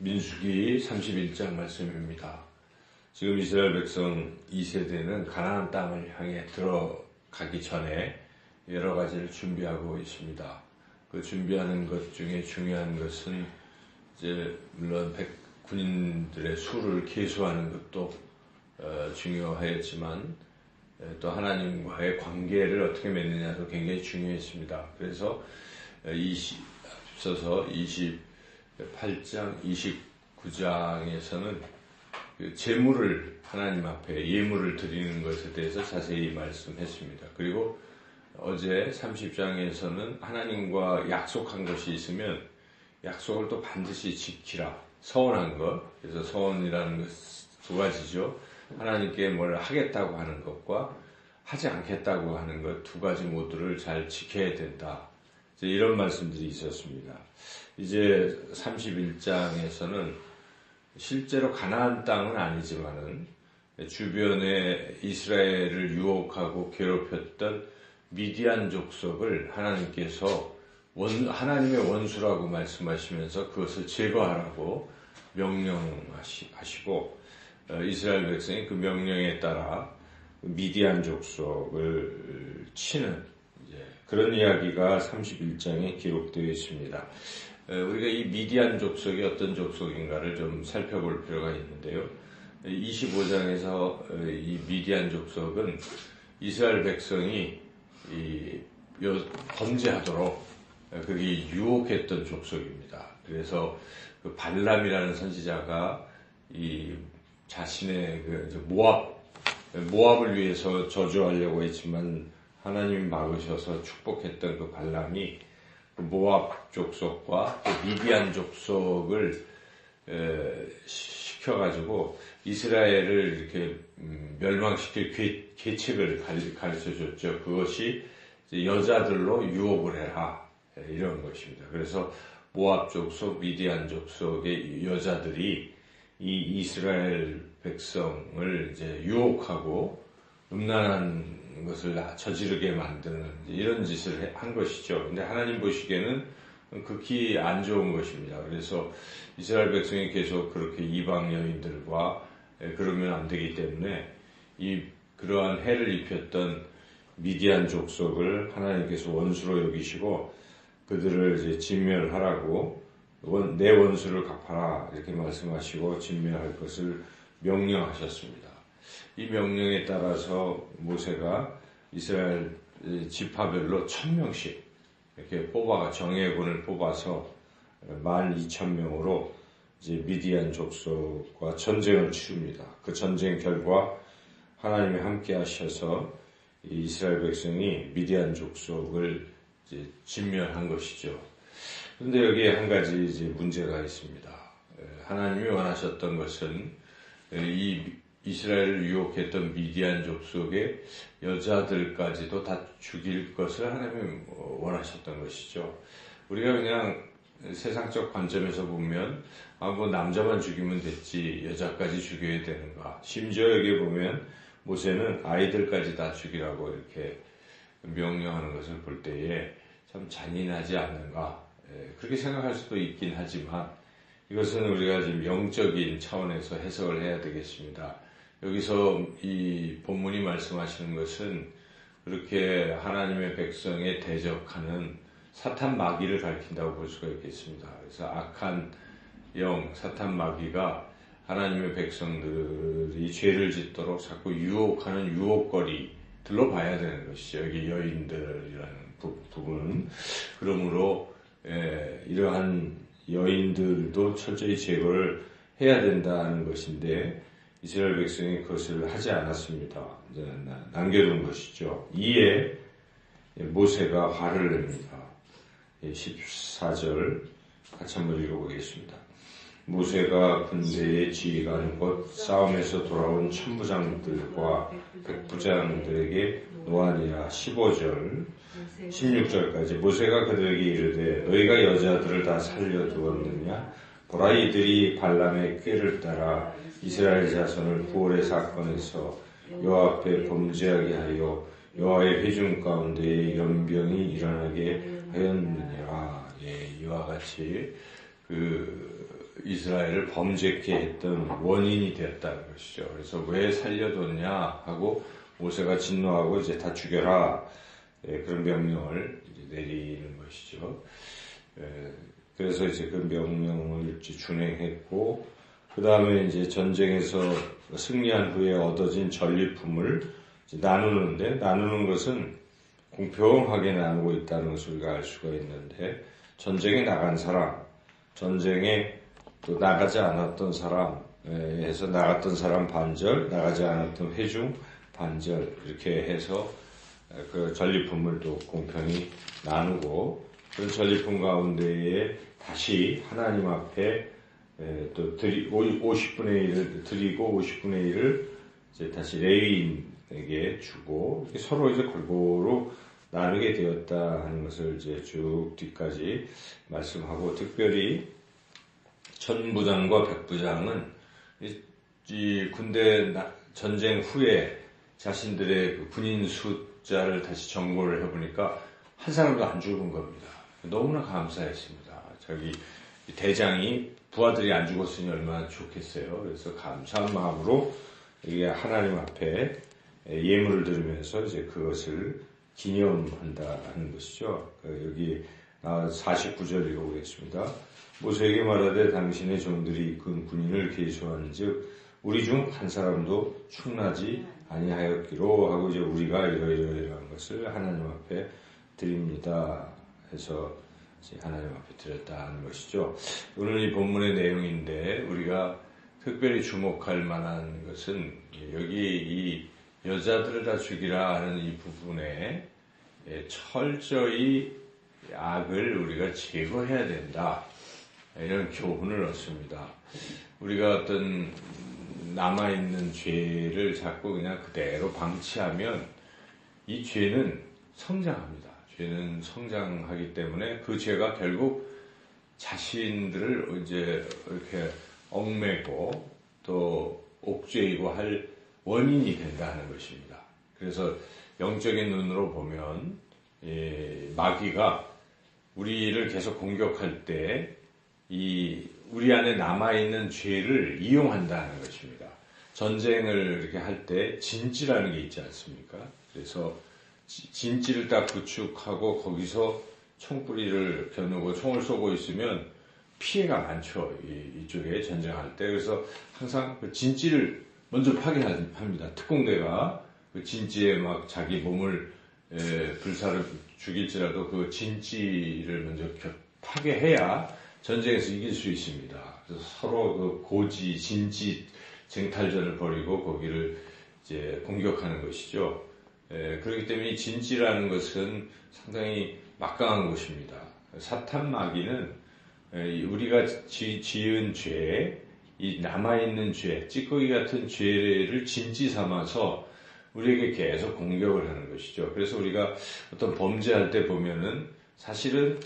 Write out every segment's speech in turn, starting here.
민수기 31장 말씀입니다. 지금 이스라엘 백성 2세대는 가나안 땅을 향해 들어가기 전에 여러 가지를 준비하고 있습니다. 그 준비하는 것 중에 중요한 것은 이제 물론 군인들의 수를 계수하는 것도 중요하였지만 또 하나님과의 관계를 어떻게 맺느냐도 굉장히 중요했습니다. 그래서 앞서서 28장, 29장에서는 그 제물을 하나님 앞에 예물을 드리는 것에 대해서 자세히 말씀했습니다. 그리고 어제 30장에서는 하나님과 약속한 것이 있으면 약속을 또 반드시 지키라. 서원한 것. 그래서 서원이라는 것 두 가지죠. 하나님께 뭘 하겠다고 하는 것과 하지 않겠다고 하는 것 두 가지 모두를 잘 지켜야 된다. 이런 말씀들이 있었습니다. 이제 31장에서는 실제로 가나안 땅은 아니지만은 주변에 이스라엘을 유혹하고 괴롭혔던 미디안 족속을 하나님께서 하나님의 원수라고 말씀하시면서 그것을 제거하라고 명령하시고 이스라엘 백성이 그 명령에 따라 미디안 족속을 치는 그런 이야기가 31장에 기록되어 있습니다. 우리가 이 미디안 족속이 어떤 족속인가를 좀 살펴볼 필요가 있는데요. 25장에서 이 미디안 족속은 이스라엘 백성이 범죄하도록 그게 유혹했던 족속입니다. 그래서 그 발람이라는 선지자가 이 자신의 모압을 위해서 저주하려고 했지만 하나님이 막으셔서 축복했던 그 발람이 그 모압 족속과 그 미디안 족속을 시켜가지고 이스라엘을 이렇게 멸망시킬 계책을 가르쳐줬죠. 그것이 여자들로 유혹을 해라 이런 것입니다. 그래서 모압 족속, 미디안 족속의 여자들이 이 이스라엘 백성을 이제 유혹하고 음란한 것을 저지르게 만드는 이런 짓을 한 것이죠. 근데 하나님 보시기에는 극히 안 좋은 것입니다. 그래서 이스라엘 백성이 계속 그렇게 이방 여인들과 그러면 안 되기 때문에 그러한 해를 입혔던 미디안 족속을 하나님께서 원수로 여기시고 그들을 이제 진멸하라고 내 원수를 갚아라 이렇게 말씀하시고 진멸할 것을 명령하셨습니다. 이 명령에 따라서 모세가 이스라엘 지파별로 1000명씩 이렇게 정예군을 뽑아서 12,000명으로 이제 미디안 족속과 전쟁을 치릅니다. 그 전쟁 결과 하나님이 함께 하셔서 이스라엘 백성이 미디안 족속을 이제 진멸한 것이죠. 그런데 여기에 한 가지 이제 문제가 있습니다. 하나님이 원하셨던 것은 이 이스라엘을 유혹했던 미디안 족속의 여자들까지도 다 죽일 것을 하나님이 원하셨던 것이죠. 우리가 그냥 세상적 관점에서 보면 남자만 죽이면 됐지 여자까지 죽여야 되는가. 심지어 여기 보면 모세는 아이들까지 다 죽이라고 이렇게 명령하는 것을 볼 때에 참 잔인하지 않는가. 그렇게 생각할 수도 있긴 하지만 이것은 우리가 지금 영적인 차원에서 해석을 해야 되겠습니다. 여기서 이 본문이 말씀하시는 것은 그렇게 하나님의 백성에 대적하는 사탄 마귀를 가리킨다고 볼 수가 있겠습니다. 그래서 악한 사탄 마귀가 하나님의 백성들이 죄를 짓도록 자꾸 유혹하는 유혹거리들로 봐야 되는 것이죠. 여기 여인들이라는 부분은. 그러므로 이러한 여인들도 철저히 제거를 해야 된다는 것인데 이스라엘 백성이 그것을 하지 않았습니다. 남겨둔 것이죠. 이에 모세가 화를 냅니다. 14절 같이 한번 읽어보겠습니다. 모세가 군대의 지휘관 곧 싸움에서 돌아온 천부장들과 백부장들에게 노하니라. 15절 16절까지 모세가 그들에게 이르되 너희가 여자들을 다 살려두었느냐? 보라 이들이 발람의 꾀를 따라 이스라엘 자손을 부올의 사건에서 여호와 앞에 범죄하게 하여 여호와의 회중 가운데 연병이 일어나게 하였느니라. 이와 같이 이스라엘을 범죄케 했던 원인이 되었다는 것이죠. 그래서 왜 살려뒀냐 하고 모세가 진노하고 이제 다 죽여라, 그런 명령을 내리는 것이죠. 그래서 이제 그 명령을 준행했고, 그 다음에 이제 전쟁에서 승리한 후에 얻어진 전리품을 나누는데, 나누는 것은 공평하게 나누고 있다는 것을 우리가 알 수가 있는데, 전쟁에 나간 사람, 전쟁에 또 나가지 않았던 사람에서 나갔던 사람 반절, 나가지 않았던 회중 반절, 이렇게 해서 그 전리품을 또 공평히 나누고, 그런 전리품 가운데에 다시 하나님 앞에 또 50분의 1을 드리고 50분의 1을 이제 다시 레위인에게 주고, 서로 이제 골고루 나누게 되었다 하는 것을 이제 쭉 뒤까지 말씀하고, 특별히 천부장과 백부장은 이 군대 전쟁 후에 자신들의 그 군인 숫자를 다시 점검을 해보니까 한 사람도 안 죽은 겁니다. 너무나 감사했습니다. 저기 대장이 부하들이 안 죽었으니 얼마나 좋겠어요. 그래서 감사한 마음으로 이게 하나님 앞에 예물을 드리면서 이제 그것을 기념한다는 것이죠. 여기 49절 읽어보겠습니다. 모세에게 말하되 당신의 종들이 이끈 군인을 계수한즉 우리 중 한 사람도 충나지 아니하였기로 하고, 이제 우리가 이러이러한 것을 하나님 앞에 드립니다 해서 이제 하나님 앞에 드렸다는 것이죠. 오늘 이 본문의 내용인데 우리가 특별히 주목할 만한 것은 여기 이 여자들을 다 죽이라 하는 이 부분에 철저히 악을 우리가 제거해야 된다, 이런 교훈을 얻습니다. 우리가 어떤 남아있는 죄를 자꾸 그냥 그대로 방치하면 이 죄는 성장합니다. 죄는 성장하기 때문에 그 죄가 결국 자신들을 이제 이렇게 얽매고 또 옥죄이고 할 원인이 된다는 것입니다. 그래서 영적인 눈으로 보면 마귀가 우리를 계속 공격할 때 우리 안에 남아있는 죄를 이용한다는 것입니다. 전쟁을 이렇게 할 때 진지라는 게 있지 않습니까? 그래서 진지를 딱 구축하고 거기서 총뿌리를 겨누고 총을 쏘고 있으면 피해가 많죠. 이쪽에 전쟁할 때. 그래서 항상 그 진지를 먼저 파괴합니다. 특공대가 그 진지에 막 자기 몸을 불사를 죽일지라도 그 진지를 먼저 파괴해야 전쟁에서 이길 수 있습니다. 그래서 서로 그 고지, 진지 쟁탈전을 벌이고 거기를 이제 공격하는 것이죠. 그렇기 때문에 이 진지라는 것은 상당히 막강한 것입니다. 사탄 마귀는 우리가 지은 죄, 이 남아있는 죄, 찌꺼기 같은 죄를 진지 삼아서 우리에게 계속 공격을 하는 것이죠. 그래서 우리가 어떤 범죄할 때 보면은 사실은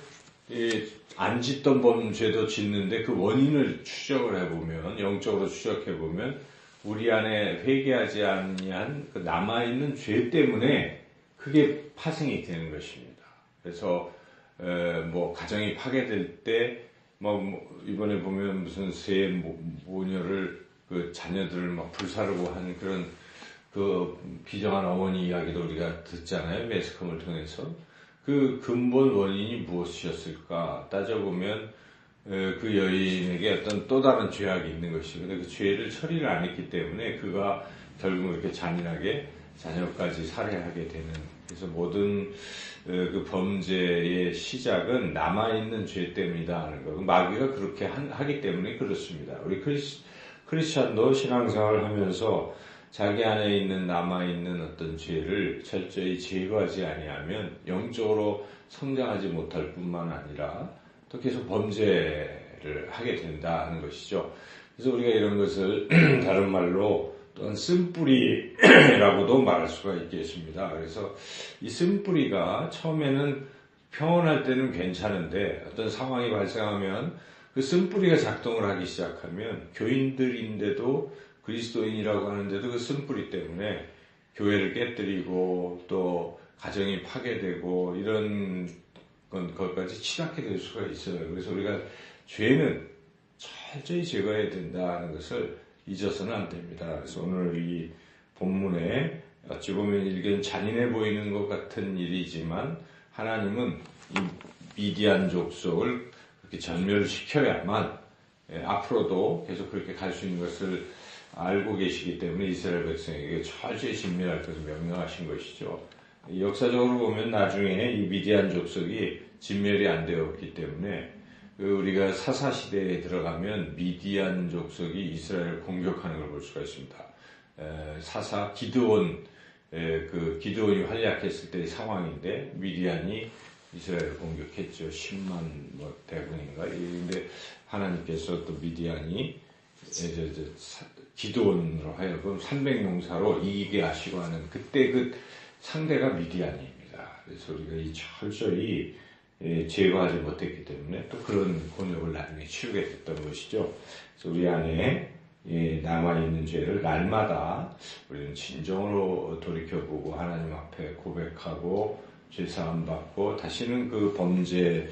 안 짓던 범죄도 짓는데 그 원인을 추적을 해보면, 영적으로 추적해보면 우리 안에 회개하지 아니한 그 남아있는 죄 때문에 그게 파생이 되는 것입니다. 그래서 가정이 파괴될 때 이번에 보면 무슨 새 모녀를 그 자녀들을 막 불사르고 하는 그런 그 비정한 어머니 이야기도 우리가 듣잖아요. 매스컴을 통해서. 그 근본 원인이 무엇이었을까 따져보면 그 여인에게 어떤 또 다른 죄악이 있는 것이고, 그 죄를 처리를 안 했기 때문에 그가 결국 이렇게 잔인하게 자녀까지 살해하게 되는, 그래서 모든 그 범죄의 시작은 남아있는 죄 때문이다 하는 거. 마귀가 그렇게 하기 때문에 그렇습니다. 우리 크리스찬도 신앙생활을 하면서 자기 안에 있는 남아있는 어떤 죄를 철저히 제거하지 아니하면 영적으로 성장하지 못할 뿐만 아니라 또 계속 범죄를 하게 된다는 것이죠. 그래서 우리가 이런 것을 다른 말로 또는 쓴뿌리라고도 말할 수가 있겠습니다. 그래서 이 쓴뿌리가 처음에는 평온할 때는 괜찮은데 어떤 상황이 발생하면 그 쓴뿌리가 작동을 하기 시작하면 교인들인데도, 그리스도인이라고 하는데도 그 쓴뿌리 때문에 교회를 깨뜨리고 또 가정이 파괴되고 이런 것까지 치닫게 될 수가 있어요. 그래서 우리가 죄는 철저히 제거해야 된다는 것을 잊어서는 안 됩니다. 그래서 오늘 이 본문에 어찌 보면 일견 잔인해 보이는 것 같은 일이지만 하나님은 이 미디안 족속을 그렇게 전멸시켜야만 앞으로도 계속 그렇게 갈 수 있는 것을 알고 계시기 때문에 이스라엘 백성에게 철저히 진멸할 것을 명령하신 것이죠. 역사적으로 보면 나중에 이 미디안 족속이 진멸이 안 되었기 때문에 우리가 사사시대에 들어가면 미디안 족속이 이스라엘을 공격하는 걸 볼 수가 있습니다. 사사 기드온이 활약했을 때의 상황인데 미디안이 이스라엘을 공격했죠. 10만 대군인가. 근데 하나님께서 또 미디안이 기드온으로 하여금 300용사로 이기게 하시고 하는 그때 그 상대가 미디안입니다. 그래서 우리가 이 철저히 제거하지 못했기 때문에 또 그런 곤욕을 나중에 치르게 됐던 것이죠. 그래서 우리 안에 남아있는 죄를 날마다 우리는 진정으로 돌이켜보고 하나님 앞에 고백하고 죄사함 받고 다시는 그 범죄를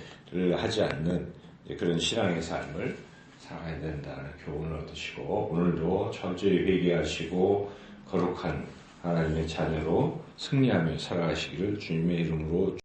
하지 않는 그런 신앙의 삶을 살아야 된다는 교훈을 얻으시고 오늘도 철저히 회개하시고 거룩한 하나님의 자녀로 승리하며 살아가시기를 주님의 이름으로